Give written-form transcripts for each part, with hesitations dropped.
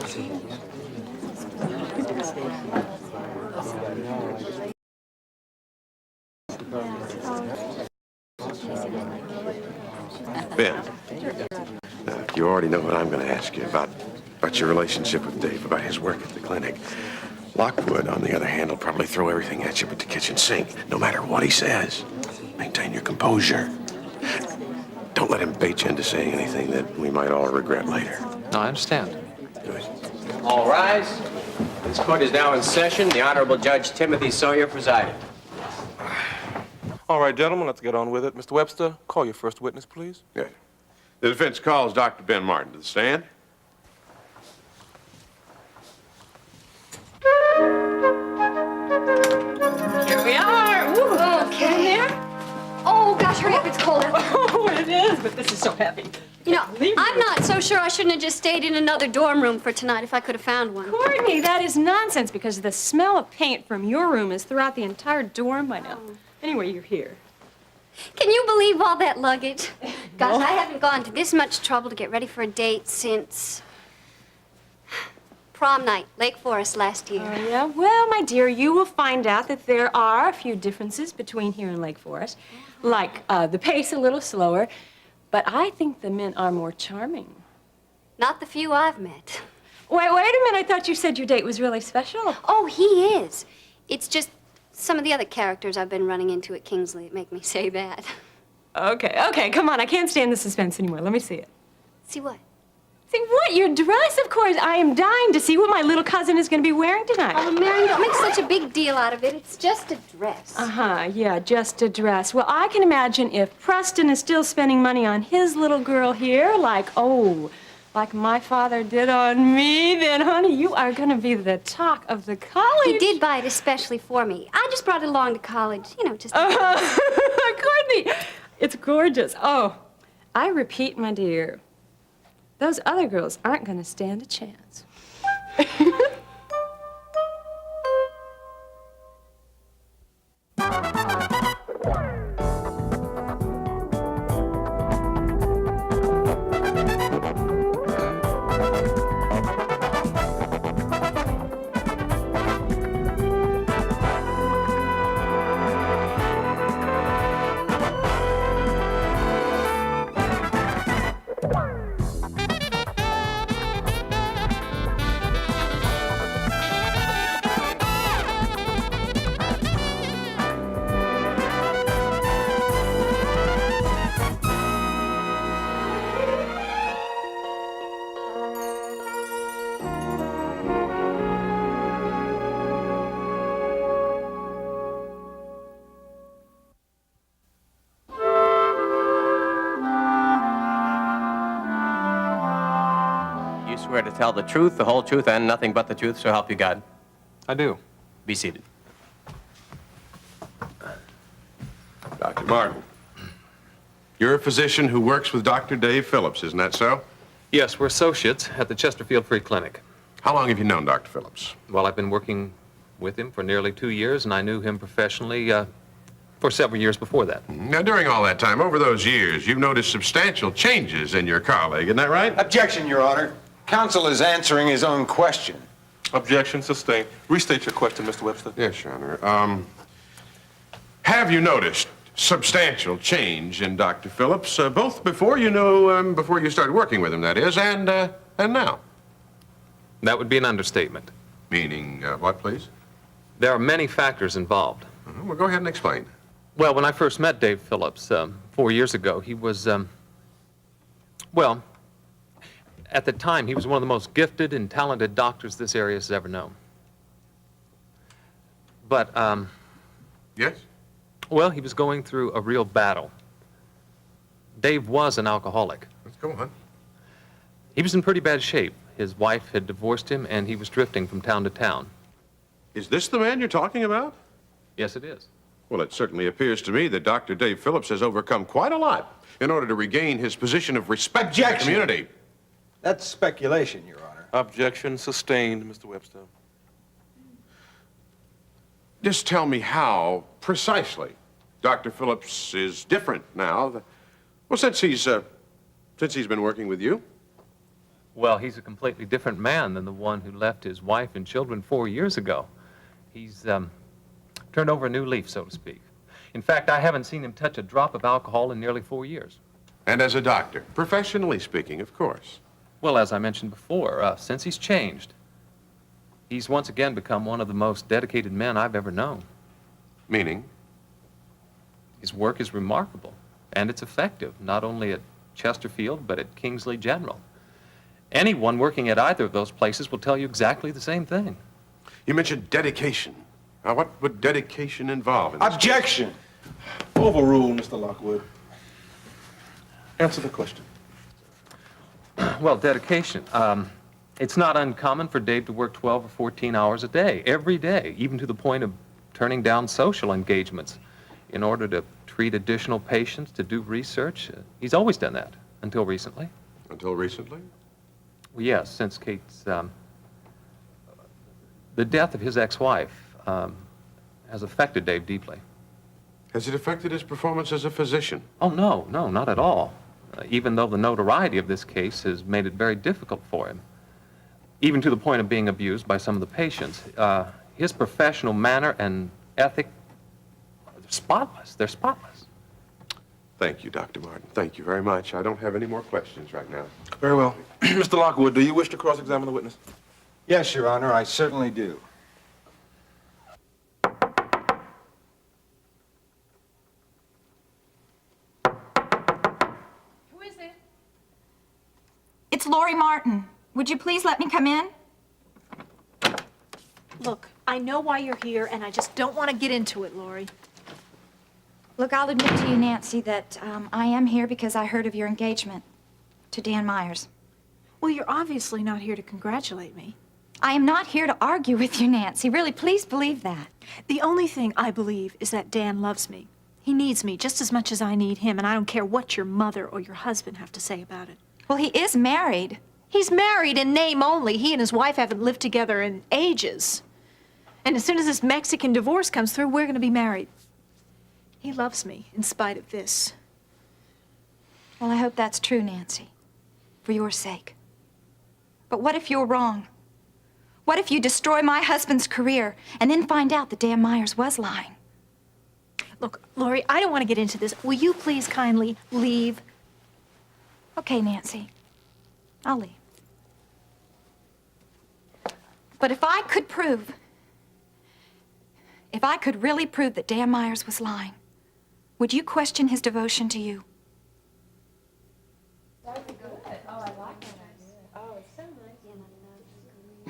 Ben, you already know what I'm going to ask you about your relationship with Dave, about his work at the clinic. Lockwood, on the other hand, will probably throw everything at you but the kitchen sink, no matter what he says. Maintain your composure. Don't let him bait you into saying anything that we might all regret later. No, I understand. Good. All rise. This court is now in session. The Honorable Judge Timothy Sawyer presiding. All right, gentlemen, let's get on with it. Mr. Webster, call your first witness, please. Good. The defense calls Dr. Ben Martin to the stand. Here we are. Woo. Okay. In there? Oh, gosh, hurry up, it's cold. Oh, it is, but this is so heavy. You know, I'm not so sure I shouldn't have just stayed in another dorm room for tonight if I could have found one. Courtney, that is nonsense because the smell of paint from your room is throughout the entire dorm by now. Anyway, you're here. Can you believe all that luggage? Gosh, I haven't gone to this much trouble to get ready for a date since prom night, Lake Forest last year. Oh, yeah? Well, my dear, you will find out that there are a few differences between here and Lake Forest. Like the pace a little slower, but I think the men are more charming. Not the few I've met. Wait a minute. I thought you said your date was really special. Oh, he is. It's just some of the other characters I've been running into at Kingsley that make me say that. Okay, come on. I can't stand the suspense anymore. Let me see it. See what? See what? Your dress, of course. I am dying to see what my little cousin is going to be wearing tonight. Oh, Mary, don't make such a big deal out of it. It's just a dress. Uh-huh, yeah, just a dress. Well, I can imagine if Preston is still spending money on his little girl here, like my father did on me, then, honey, you are going to be the talk of the college. He did buy it especially for me. I just brought it along to college, you know, just... Courtney, it's gorgeous. Oh, I repeat, my dear, those other girls aren't going to stand a chance. Swear to tell the truth, the whole truth, and nothing but the truth, so help you God. I do. Be seated. Dr. Martin, you're a physician who works with Dr. Dave Phillips, isn't that so? Yes, we're associates at the Chesterfield Free Clinic. How long have you known Dr. Phillips? Well, I've been working with him for nearly 2 years, and I knew him professionally for several years before that. Now, during all that time, over those years, you've noticed substantial changes in your colleague, isn't that right? Objection, Your Honor. Counsel is answering his own question. Objection sustained. Restate your question, Mr. Webster. Yes, Your Honor. Have you noticed substantial change in Dr. Phillips, both before you knew, before you started working with him, that is, and now? That would be an understatement. Meaning, what, please? There are many factors involved. Well, go ahead and explain. Well, when I first met Dave Phillips 4 years ago, he was, well, at the time, he was one of the most gifted and talented doctors this area has ever known. But, Yes? well, he was going through a real battle. Dave was an alcoholic. Let's go on. He was in pretty bad shape. His wife had divorced him, and he was drifting from town to town. Is this the man you're talking about? Yes, it is. Well, it certainly appears to me that Dr. Dave Phillips has overcome quite a lot in order to regain his position of respect in the community. That's speculation, Your Honor. Objection sustained, Mr. Webster. Just tell me how, precisely, Dr. Phillips is different now. Well, since he's been working with you. Well, he's a completely different man than the one who left his wife and children 4 years ago. He's turned over a new leaf, so to speak. In fact, I haven't seen him touch a drop of alcohol in nearly 4 years. And as a doctor, professionally speaking, of course. Well, as I mentioned before, since he's changed, he's once again become one of the most dedicated men I've ever known. Meaning? His work is remarkable, and it's effective, not only at Chesterfield, but at Kingsley General. Anyone working at either of those places will tell you exactly the same thing. You mentioned dedication. Now, what would dedication involve in this Objection! Overruled, Mr. Lockwood. Answer the question. Well, dedication. It's not uncommon for Dave to work 12 or 14 hours a day, every day, even to the point of turning down social engagements in order to treat additional patients, to do research. He's always done that, until recently. Until recently? Well, yes, since Kate's, the death of his ex-wife has affected Dave deeply. Has it affected his performance as a physician? Oh, no, not at all. Even though the notoriety of this case has made it very difficult for him, even to the point of being abused by some of the patients. His professional manner and ethic, they're spotless. They're spotless. Thank you, Dr. Martin. Thank you very much. I don't have any more questions right now. Very well. Mr. Lockwood, do you wish to cross-examine the witness? Yes, Your Honor, I certainly do. Who is it? It's Lori Martin. Would you please let me come in? Look, I know why you're here, and I just don't want to get into it, Lori. Look, I'll admit to you, Nancy, that I am here because I heard of your engagement to Dan Myers. Well, you're obviously not here to congratulate me. I am not here to argue with you, Nancy. Really, please believe that. The only thing I believe is that Dan loves me. He needs me just as much as I need him, and I don't care what your mother or your husband have to say about it. Well, he is married. He's married in name only. He and his wife haven't lived together in ages. And as soon as this Mexican divorce comes through, we're going to be married. He loves me in spite of this. Well, I hope that's true, Nancy, for your sake. But what if you're wrong? What if you destroy my husband's career and then find out that Dan Myers was lying? Look, Lori, I don't want to get into this. Will you please kindly leave? Okay, Nancy. I'll leave. But if I could really prove that Dan Myers was lying, would you question his devotion to you?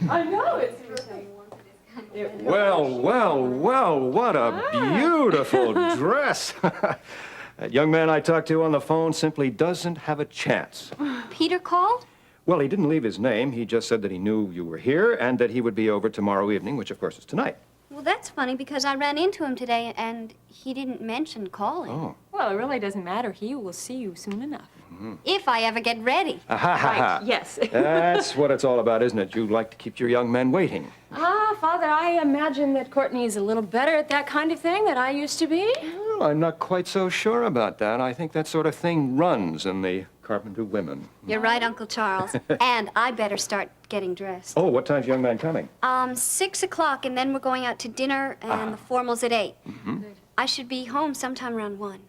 I know, it's Well, what a beautiful dress. That young man I talked to on the phone simply doesn't have a chance. Peter called? Well, he didn't leave his name. He just said that he knew you were here and that he would be over tomorrow evening, which of course is tonight. Well, that's funny because I ran into him today and he didn't mention calling. Oh. Well, it really doesn't matter. He will see you soon enough. If I ever get ready. Right, yes. That's what it's all about, isn't it? You like to keep your young men waiting. Father, I imagine that Courtney is a little better at that kind of thing than I used to be. Well, I'm not quite so sure about that. I think that sort of thing runs in the Carpenter women. You're right, Uncle Charles. And I better start getting dressed. Oh, what time's young man coming? 6 o'clock, and then we're going out to dinner, and the formal's at 8. I should be home sometime around 1.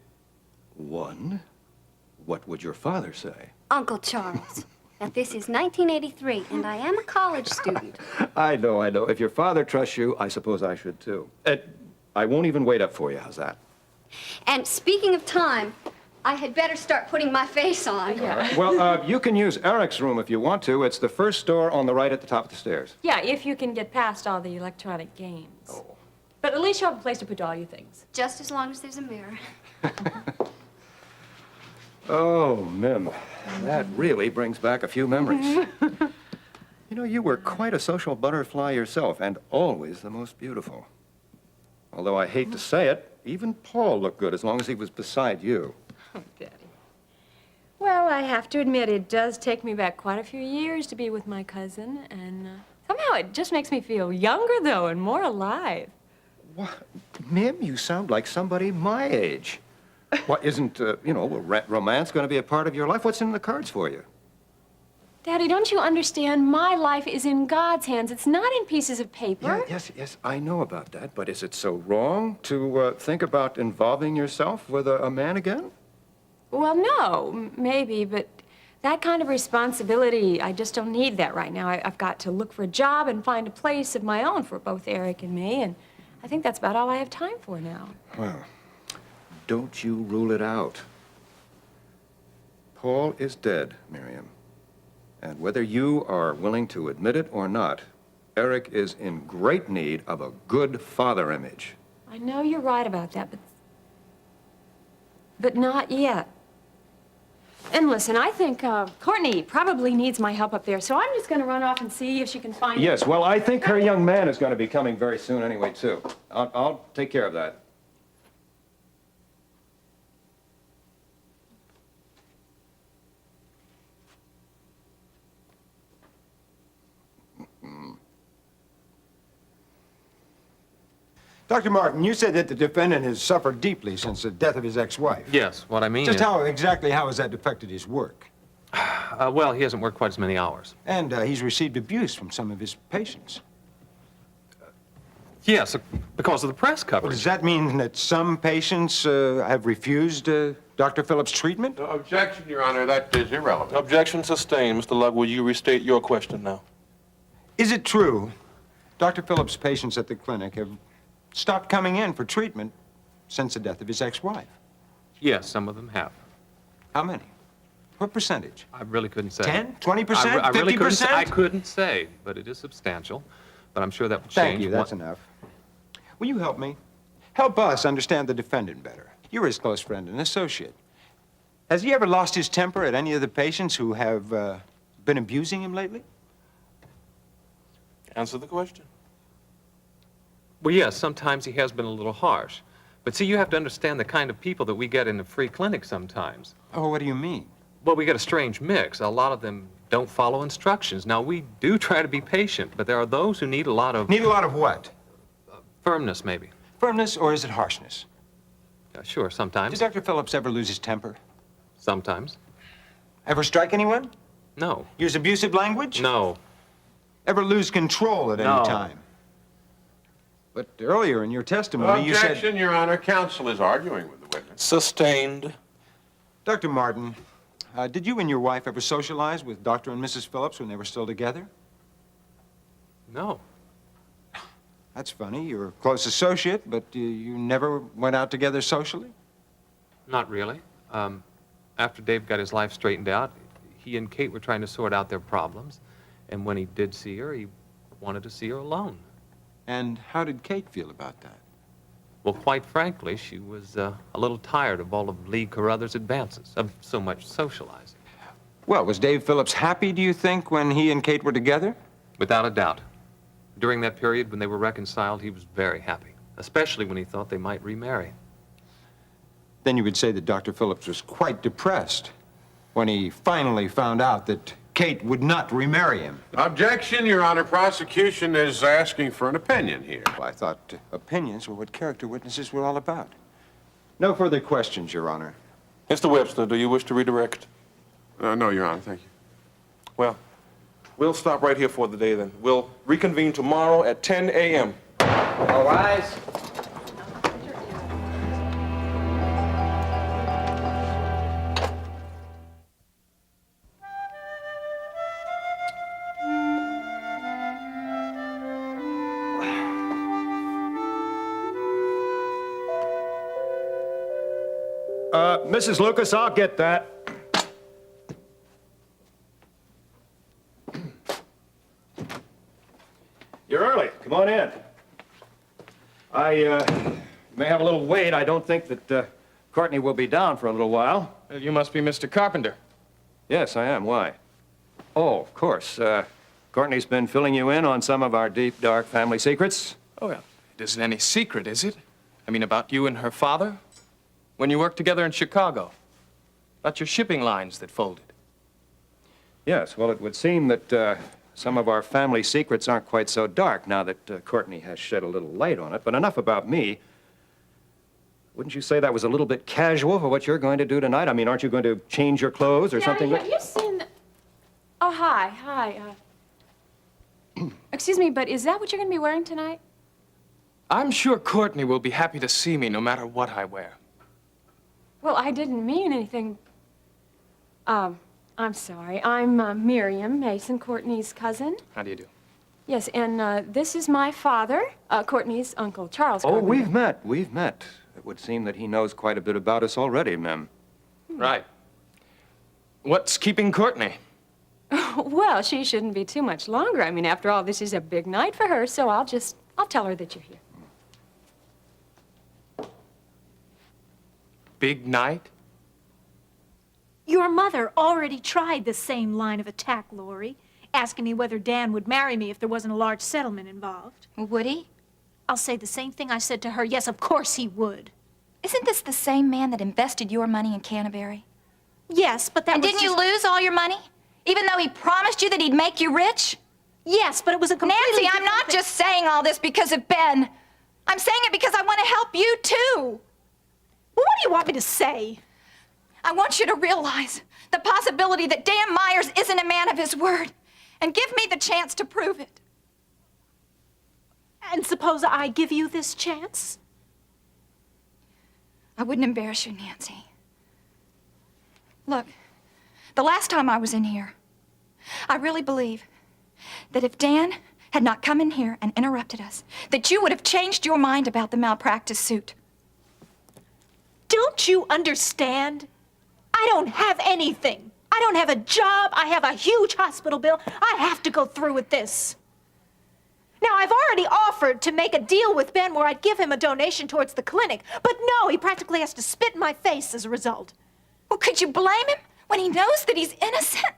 1? What would your father say? Uncle Charles. Now, this is 1983, and I am a college student. I know. If your father trusts you, I suppose I should too. I won't even wait up for you. How's that? And speaking of time, I had better start putting my face on. Well, you can use Eric's room if you want to. It's the first door on the right at the top of the stairs. Yeah, if you can get past all the electronic games. Oh. But at least you have a place to put all your things. Just as long as there's a mirror. Oh, Mim, that really brings back a few memories. You know, you were quite a social butterfly yourself, and always the most beautiful. Although I hate to say it, even Paul looked good as long as he was beside you. Oh, Daddy. Well, I have to admit, it does take me back quite a few years to be with my cousin, and somehow it just makes me feel younger, though, and more alive. What? Mim, you sound like somebody my age. What, isn't, romance going to be a part of your life? What's in the cards for you? Daddy, don't you understand? My life is in God's hands. It's not in pieces of paper. Yes, I know about that, but is it so wrong to think about involving yourself with a man again? Well, no, maybe, but that kind of responsibility, I just don't need that right now. I've got to look for a job and find a place of my own for both Eric and me, and I think that's about all I have time for now. Well, don't you rule it out. Paul is dead, Miriam. And whether you are willing to admit it or not, Eric is in great need of a good father image. I know you're right about that, but not yet. And listen, I think Courtney probably needs my help up there, so I'm just going to run off and see if she can find... Yes, well, I think her young man is going to be coming very soon anyway, too. I'll take care of that. Dr. Martin, you said that the defendant has suffered deeply since the death of his ex-wife. Yes, what I mean Just is... how has that affected his work? well, he hasn't worked quite as many hours. And he's received abuse from some of his patients. Yes, because of the press Well, coverage. does that mean that some patients have refused Dr. Phillips' treatment? Objection, Your Honor. That is irrelevant. Objection sustained. Mr. Lugg, will you restate your question now? Is it true Dr. Phillips' patients at the clinic have stopped coming in for treatment since the death of his ex-wife? Yes, some of them have. How many? What percentage? I really couldn't say. 10? 20%? I really couldn't say. 50%? I couldn't say, but it is substantial. But I'm sure that will change. Thank you, that's enough. Will you help me? Help us understand the defendant better. You're his close friend and associate. Has he ever lost his temper at any of the patients who have been abusing him lately? Answer the question. Well, yes, sometimes he has been a little harsh. But see, you have to understand the kind of people that we get in the free clinic sometimes. Oh, what do you mean? Well, we get a strange mix. A lot of them don't follow instructions. Now, we do try to be patient, but there are those who need a lot of... Need a lot of what? Firmness, maybe. Firmness, or is it harshness? Sure, sometimes. Did Dr. Phillips ever lose his temper? Sometimes. Ever strike anyone? No. Use abusive language? No. Ever lose control at No. any time? But earlier in your testimony, you said... Objection, Your Honor. Counsel is arguing with the witness. Sustained. Dr. Martin, did you and your wife ever socialize with Dr. and Mrs. Phillips when they were still together? No. That's funny. You're a close associate, but you never went out together socially? Not really. After Dave got his life straightened out, he and Kate were trying to sort out their problems. And when he did see her, he wanted to see her alone. And how did Kate feel about that? Well, quite frankly, she was a little tired of all of Lee Carruthers' advances, of so much socializing. Well, was Dave Phillips happy, do you think, when he and Kate were together? Without a doubt. During that period when they were reconciled, he was very happy, especially when he thought they might remarry. Then you would say that Dr. Phillips was quite depressed when he finally found out that Kate would not remarry him. Objection, Your Honor. Prosecution is asking for an opinion here. Well, I thought opinions were what character witnesses were all about. No further questions, Your Honor. Mr. Webster, do you wish to redirect? No, Your Honor. Thank you. Well, we'll stop right here for the day then. We'll reconvene tomorrow at 10 a.m. All rise. Mrs. Lucas, I'll get that. You're early. Come on in. I may have a little wait. I don't think that Courtney will be down for a little while. You must be Mr. Carpenter. Yes, I am. Why? Oh, of course. Courtney's been filling you in on some of our deep, dark family secrets. Oh, well, it isn't any secret, is it? I mean, about you and her father? When you worked together in Chicago? About your shipping lines that folded? Yes, well, it would seem that some of our family secrets aren't quite so dark now that Courtney has shed a little light on it. But enough about me. Wouldn't you say that was a little bit casual for what you're going to do tonight? I mean, aren't you going to change your clothes or something? Have you seen the... Oh, hi, hi. Excuse me, but is that what you're going to be wearing tonight? I'm sure Courtney will be happy to see me no matter what I wear. Well, I didn't mean anything. I'm sorry. I'm Miriam Mason, Courtney's cousin. How do you do? Yes, and this is my father, Courtney's uncle, Charles Oh, Carpenter. we've met. It would seem that he knows quite a bit about us already, Mem. Right. What's keeping Courtney? Well, she shouldn't be too much longer. I mean, after all, this is a big night for her, so I'll tell her that you're here. Big night? Your mother already tried the same line of attack, Lori, asking me whether Dan would marry me if there wasn't a large settlement involved. Would he? I'll say the same thing I said to her. Yes, of course he would. Isn't this the same man that invested your money in Canterbury? Yes, but that And was didn't you lose all your money? Even though he promised you that he'd make you rich? Yes, but it was a completely Nancy, I'm not just saying all this because of Ben. I'm saying it because I want to help you, too. Well, what do you want me to say? I want you to realize the possibility that Dan Myers isn't a man of his word, and give me the chance to prove it. And suppose I give you this chance? I wouldn't embarrass you, Nancy. Look, the last time I was in here, I really believe that if Dan had not come in here and interrupted us, that you would have changed your mind about the malpractice suit. Don't you understand? I don't have anything. I don't have a job. I have a huge hospital bill. I have to go through with this. Now, I've already offered to make a deal with Ben where I'd give him a donation towards the clinic, but no, he practically has to spit in my face as a result. Well, could you blame him when he knows that he's innocent?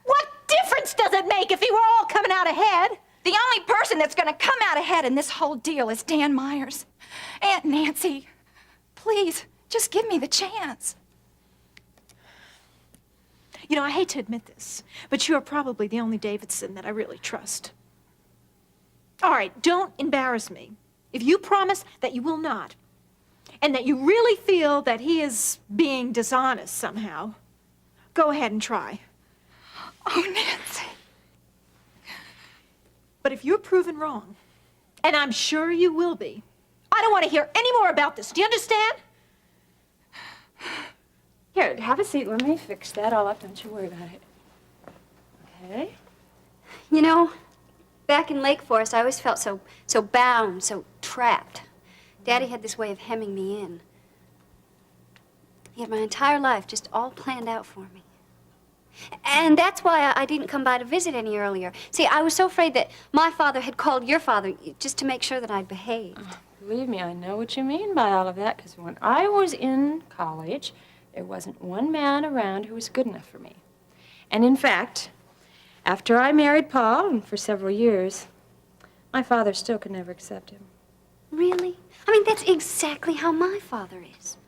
What difference does it make if he were all coming out ahead? The only person that's going to come out ahead in this whole deal is Dan Myers. Aunt Nancy, please, just give me the chance. You know, I hate to admit this, but you're probably the only Davidson that I really trust. All right, don't embarrass me. If you promise that you will not, and that you really feel that he is being dishonest somehow, go ahead and try. Oh, Nancy. But if you're proven wrong, and I'm sure you will be, I don't want to hear any more about this. Do you understand? Here, have a seat. Let me fix that all up. Don't you worry about it. Okay. You know, back in Lake Forest, I always felt so bound, so trapped. Daddy had this way of hemming me in. He had my entire life just all planned out for me. And that's why I didn't come by to visit any earlier. See, I was so afraid that my father had called your father just to make sure that I'd behaved. Oh, believe me, I know what you mean by all of that, because when I was in college, there wasn't one man around who was good enough for me. And in fact, after I married Paul, and for several years, my father still could never accept him. Really? I mean, that's exactly how my father is.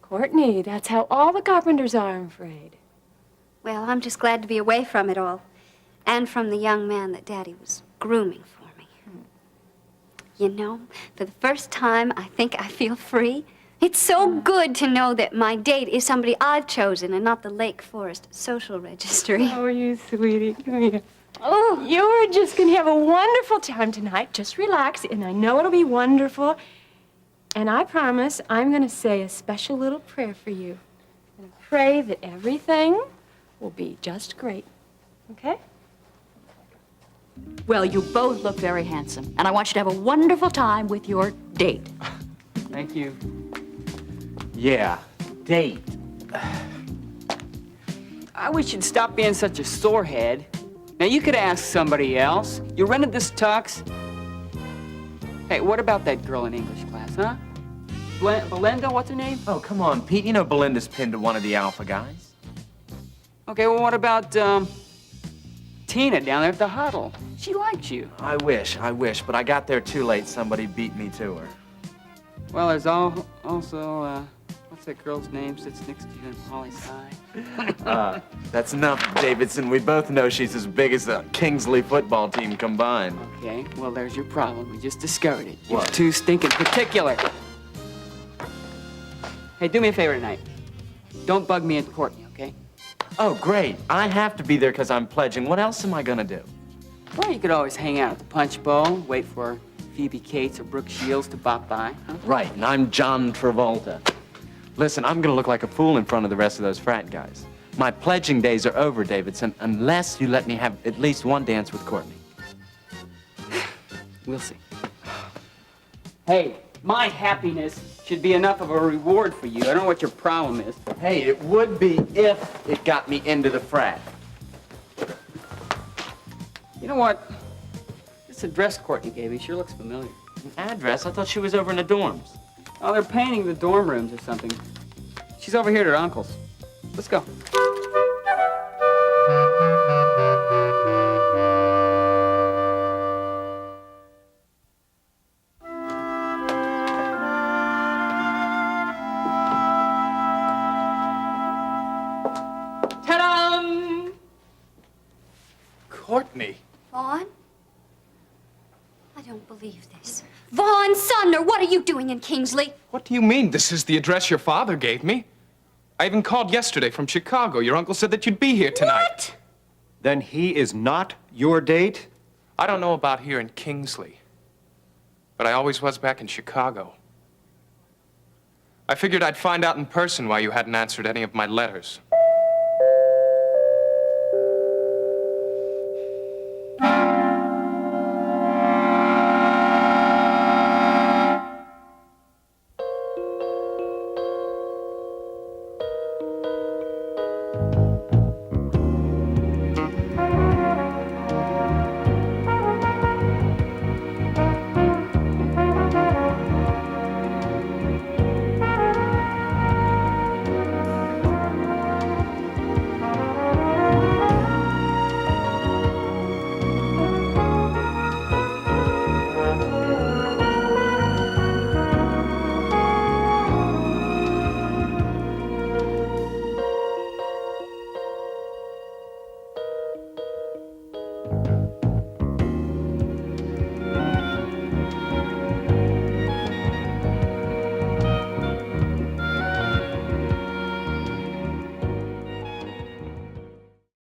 Courtney, that's how all the Carpenters are, I'm afraid. Well, I'm just glad to be away from it all, and from the young man that Daddy was grooming for me. You know, for the first time, I think I feel free. It's so good to know that my date is somebody I've chosen and not the Lake Forest social registry. Oh, you sweetie. Come here. Oh, You're just going to have a wonderful time tonight. Just relax, and I know it'll be wonderful. And I promise I'm going to say a special little prayer for you. And pray that everything will be just great. Okay? Well, you both look very handsome, and I want you to have a wonderful time with your date. Thank you. Yeah, date. I wish you'd stop being such a sorehead. Now, you could ask somebody else. You rented this tux. Hey, what about that girl in English class, huh? Belinda, what's her name? Oh, come on, Pete. You know Belinda's pinned to one of the Alpha guys. Okay, well, what about, Tina down there at the huddle? She likes you. I wish, but I got there too late. Somebody beat me to her. Well, there's also, what's that girl's name sits next to you on Holly's side? That's enough, Davidson. We both know she's as big as the Kingsley football team combined. Okay, well, there's your problem. We just discovered it. You're What? too stinking particular. Hey, do me a favor tonight. Don't bug me and Courtney, okay? Oh, great. I have to be there because I'm pledging. What else am I gonna do? Well, you could always hang out at the Punch Bowl, wait for Phoebe Cates or Brooke Shields to bop by, huh? Right, and I'm John Travolta. Listen, I'm gonna look like a fool in front of the rest of those frat guys. My pledging days are over, Davidson, unless you let me have at least one dance with Courtney. We'll see. Hey, my happiness should be enough of a reward for you. I don't know what your problem is. Hey, it would be if it got me into the frat. You know what? This address Courtney gave me sure looks familiar. An address? I thought she was over in the dorms. Oh, they're painting the dorm rooms or something. She's over here at her uncle's. Let's go. Ta-da! Courtney. Vaughn? I don't believe this. Vaughn Sumner, what are you doing in Kingsley? What do you mean this is the address your father gave me? I even called yesterday from Chicago. Your uncle said that you'd be here tonight. What? Then he is not your date? I don't know about here in Kingsley, but I always was back in Chicago. I figured I'd find out in person why you hadn't answered any of my letters.